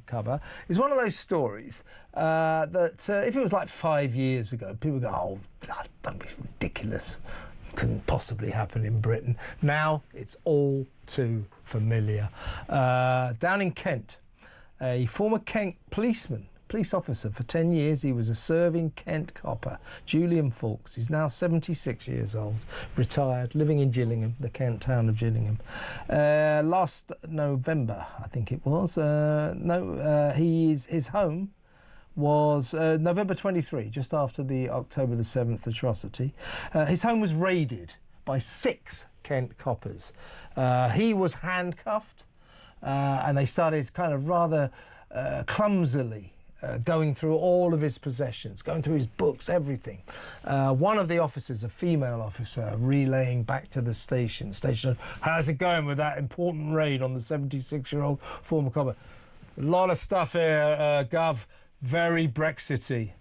cover is one of those stories that if it was like 5 years ago, people would go, oh, don't be ridiculous. Couldn't possibly happen in Britain. Now it's all too familiar. Down in Kent, a former Kent police officer for 10 years. He was a serving Kent copper, Julian Fawkes. He's now 76 years old, retired, living in Gillingham, the Kent town of Gillingham. Last November, I think it was. His home was November 23, just after the October the 7th atrocity. His home was raided by 6 Kent coppers. He was handcuffed, and they started kind of rather clumsily going through all of his possessions, going through his books, everything. One of the officers, a female officer, relaying back to the station, how's it going with that important raid on the 76-year-old former copper? A lot of stuff here, Gov, very Brexity.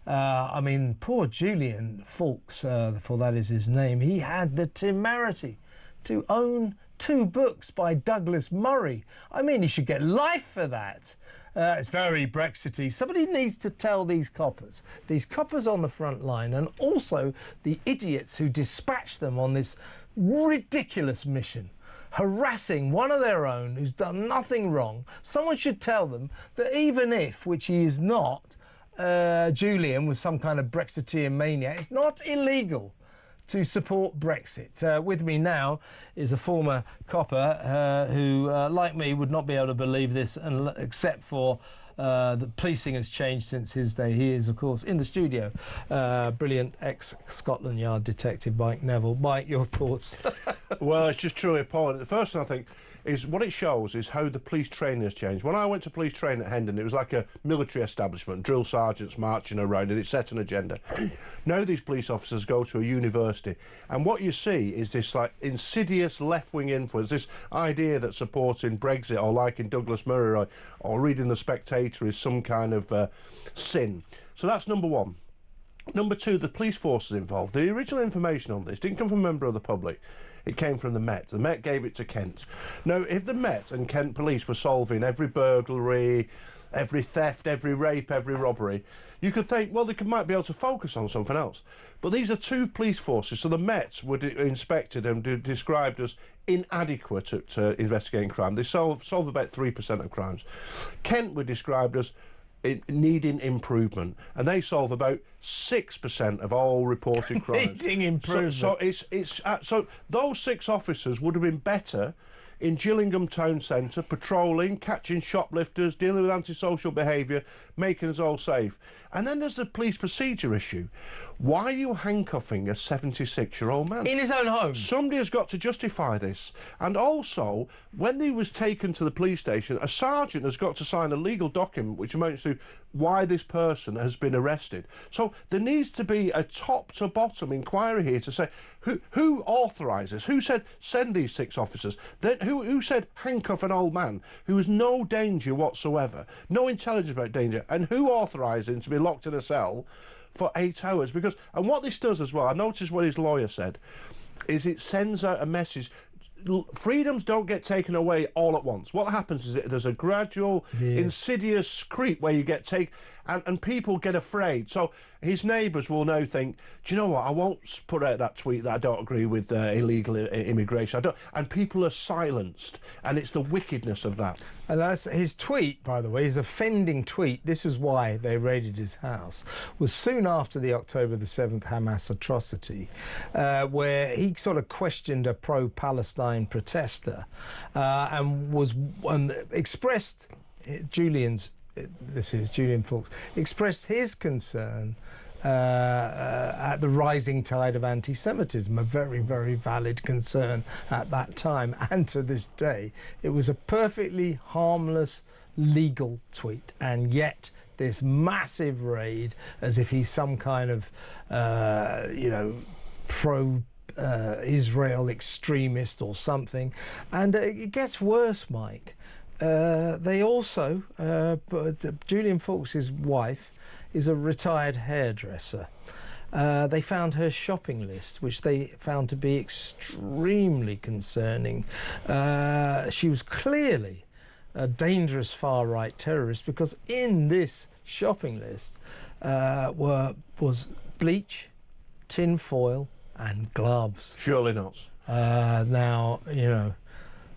I mean, poor Julian Fawkes, for that is his name, he had the temerity to own 2 books by Douglas Murray. I mean, he should get life for that. It's very Brexity. Somebody needs to tell these coppers on the front line, and also the idiots who dispatch them on this ridiculous mission, harassing one of their own who's done nothing wrong. Someone should tell them that even if, which he is not, Julian was some kind of Brexiteer mania, it's not illegal to support Brexit. With me now is a former copper who, like me, would not be able to believe this except for the policing has changed since his day. He is, of course, in the studio. Brilliant ex-Scotland Yard detective Mike Neville. Mike, your thoughts? Well, it's just truly appalling. The first thing I think is what it shows is how the police training has changed. When I went to police training at Hendon, it was like a military establishment, drill sergeants marching around, and it set an agenda. Now these police officers go to a university, and what you see is this like insidious left-wing influence, this idea that supporting Brexit or liking Douglas Murray or reading The Spectator is some kind of sin. So that's number one. Number two, the police forces involved. The original information on this didn't come from a member of the public. It came from the Met. The Met gave it to Kent. Now, if the Met and Kent police were solving every burglary, every theft, every rape, every robbery, you could think, well, they might be able to focus on something else. But these are 2 police forces, so the Met were inspected and described as inadequate at investigating crime. They solved about 3% of crimes. Kent were described as needing improvement, and they solve about 6% of all reported crimes. Needing improvement. So those 6 officers would have been better in Gillingham town centre, patrolling, catching shoplifters, dealing with antisocial behaviour, making us all safe. And then there's the police procedure issue. Why are you handcuffing a 76-year-old man? In his own home. Somebody has got to justify this. And also, when he was taken to the police station, a sergeant has got to sign a legal document which amounts to why this person has been arrested. So there needs to be a top-to-bottom inquiry here to say who authorised this? Who said send these 6 officers? Then who said handcuff an old man who has no danger whatsoever, no intelligence about danger, and who authorised him to be locked in a cell for 8 hours? Because, and what this does as well, I noticed what his lawyer said, is it sends out a message. Freedoms don't get taken away all at once. What happens is there's a gradual, insidious creep where you get taken, and people get afraid. So his neighbours will now think, do you know what, I won't put out that tweet that I don't agree with illegal immigration. And people are silenced, and it's the wickedness of that. And that's his tweet, by the way, his offending tweet, this was why they raided his house, was soon after the October the 7th Hamas atrocity, where he sort of questioned a pro-Palestine protester and expressed Julian Fawkes expressed his concern at the rising tide of anti-Semitism, a very, very valid concern at that time and to this day. It was a perfectly harmless legal tweet, and yet this massive raid, as if he's some kind of pro Israel extremist or something. And it gets worse, Mike. They also, Julian Fawkes' wife is a retired hairdresser. They found her shopping list, which they found to be extremely concerning. She was clearly dangerous far-right terrorist, because in this shopping list was bleach, tin foil and gloves. Surely not. Now, you know,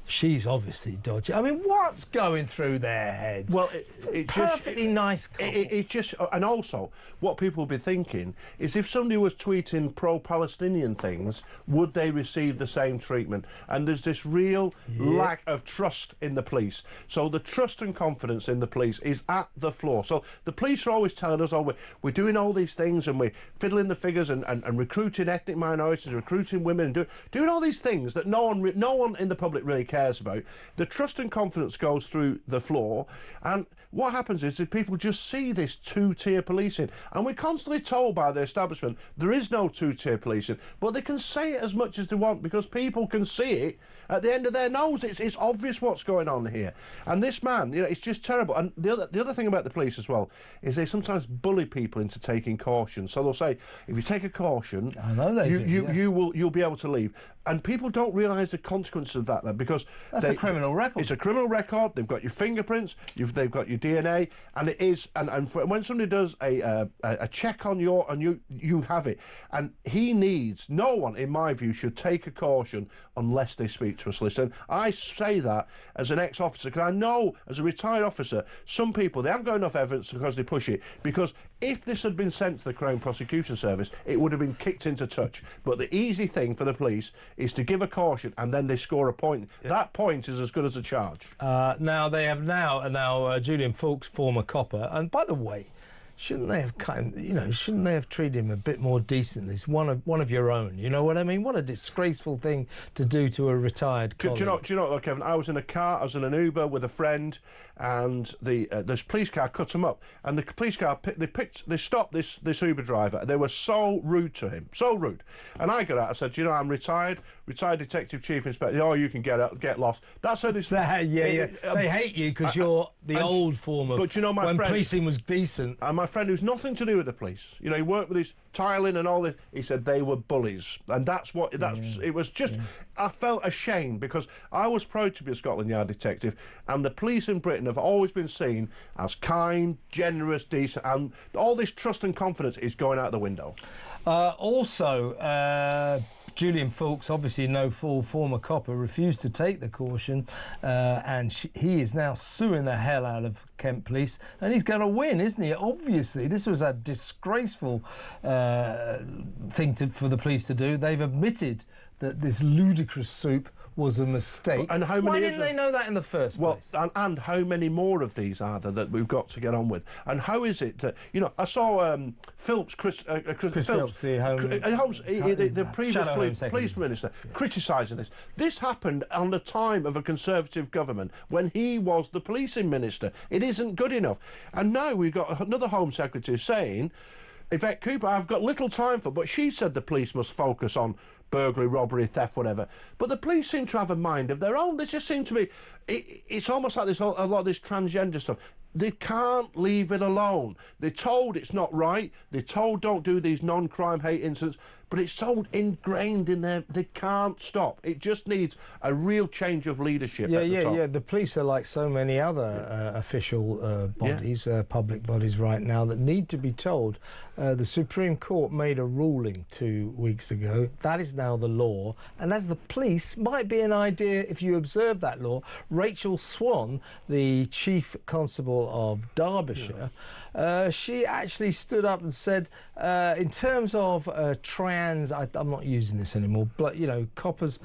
she's obviously dodgy. I mean, what's going through their heads? Well, it's perfectly nice couple. It just, and also, what people will be thinking is, if somebody was tweeting pro-Palestinian things, would they receive the same treatment? And there's this real lack of trust in the police. So the trust and confidence in the police is at the floor. So the police are always telling us, oh, we're doing all these things, and we're fiddling the figures and recruiting ethnic minorities, recruiting women, and doing all these things that no one in the public really cares about. The trust and confidence goes through the floor, and what happens is that people just see this two-tier policing, and we're constantly told by the establishment there is no two-tier policing, but they can say it as much as they want because people can see it at the end of their nose. It's obvious what's going on here, and this man, you know, it's just terrible. And the other thing about the police as well is they sometimes bully people into taking caution. So they'll say, if you take a caution, I know they you'll be able to leave. And people don't realise the consequences of that, because that's a criminal record. It's a criminal record. They've got your fingerprints, they've got your DNA, and it is. And when somebody does a check on you have it. And no one, in my view, should take a caution unless they speak to a solicitor. And I say that as an ex-officer, because I know, as a retired officer, some people, they haven't got enough evidence because they push it. Because if this had been sent to the Crown Prosecution Service, it would have been kicked into touch. But the easy thing for the police is to give a caution, and then they score a point. Yeah. That point is as good as a charge. Now they have Julian Fawkes, former copper, and by the way, shouldn't they have treated him a bit more decently? He's one of your own. You know what I mean? What a disgraceful thing to do to a retired colleague. Do you know what, Kevin? I was in an Uber with a friend, and this police car cut him up, and the police car they stopped this Uber driver. They were so rude to him, so rude. And I got out. I said, I'm retired detective chief inspector. Oh, you can get lost. That's how this. They hate you because you're the old former. But you know, my when friend, policing was decent. And my friend, who's nothing to do with the police, you know, he worked with his tiling and all this. He said they were bullies, and it was just. I felt ashamed because I was proud to be a Scotland Yard detective, and the police in Britain have always been seen as kind, generous, decent, and all this trust and confidence is going out the window. Julian Fawkes, obviously no fool, former copper, refused to take the caution, and he is now suing the hell out of Kent Police, and he's going to win, isn't he? Obviously, this was a disgraceful thing for the police to do. They've admitted that this ludicrous soup was a mistake. And how many? Why didn't they know that in the first place? Well, and how many more of these are there that we've got to get on with? And how is it that, you know, I saw Chris Phillips, the previous police minister, criticising this. This happened on the time of a Conservative government when he was the policing minister. It isn't good enough. And now we've got another Home Secretary saying, Yvette Cooper, I've got little time for, but she said the police must focus on burglary, robbery, theft, whatever. But the police seem to have a mind of their own. They just seem to be... It's almost like a lot of this transgender stuff. They can't leave it alone. They're told it's not right. They're told don't do these non-crime hate incidents. But it's so ingrained in them, they can't stop. It just needs a real change of leadership at the top. Yeah. The police are like so many other official bodies, public bodies right now, that need to be told. The Supreme Court made a ruling 2 weeks ago. That is now the law. And as the police, might be an idea if you observe that law, Rachel Swan, the Chief Constable of Derbyshire, she actually stood up and said, in terms of I'm not using this anymore, but, you know, coppers,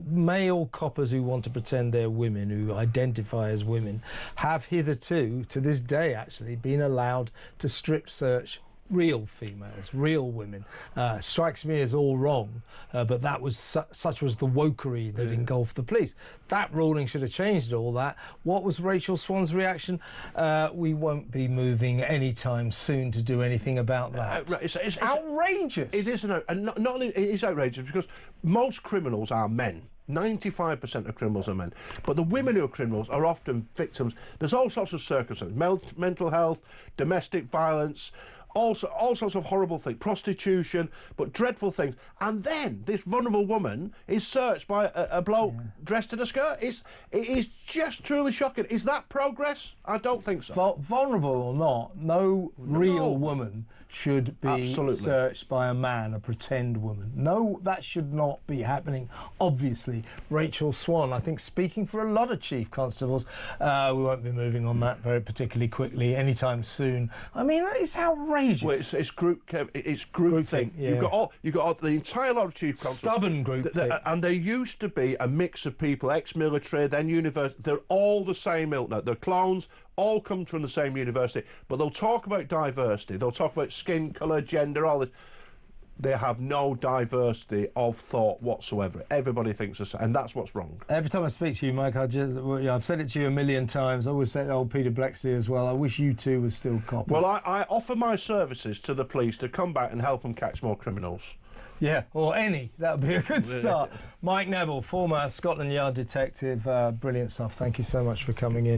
male coppers who want to pretend they're women, who identify as women, have hitherto, to this day actually, been allowed to strip search real females, real women. Strikes me as all wrong, but that was such was the wokery that engulfed the police. That ruling should have changed all that. What was Rachel Swan's reaction? We won't be moving anytime soon to do anything about that. It's outrageous. It is, and not only it is outrageous because most criminals are men. 95% of criminals are men. But the women who are criminals are often victims. There's all sorts of circumstances, mental health, domestic violence, all sorts of horrible things, prostitution, but dreadful things. And then this vulnerable woman is searched by a bloke dressed in a skirt. It is just truly shocking. Is that progress? I don't think so. Vulnerable or not, no real woman should be searched by a man, a pretend woman. No, that should not be happening. Obviously, Rachel Swan, I think, speaking for a lot of chief constables, we won't be moving on that very particularly quickly anytime soon. I mean, it's outrageous. Well, it's group thing. Yeah. You've got the entire lot of chief constables. Stubborn group thing. And there used to be a mix of people, ex-military, then university. They're all the same ilk now. They're clones. All come from the same university, but they'll talk about diversity, they'll talk about skin colour, gender, all this. They have no diversity of thought whatsoever. Everybody thinks the same, and that's what's wrong. Every time I speak to you, Mike, I've said it to you a million times. I always say to old Peter Blexley as well, I wish you two were still coppers. Well, I offer my services to the police to come back and help them catch more criminals. Yeah, or any. That would be a good start. Mike Neville, former Scotland Yard detective. Brilliant stuff. Thank you so much for coming in.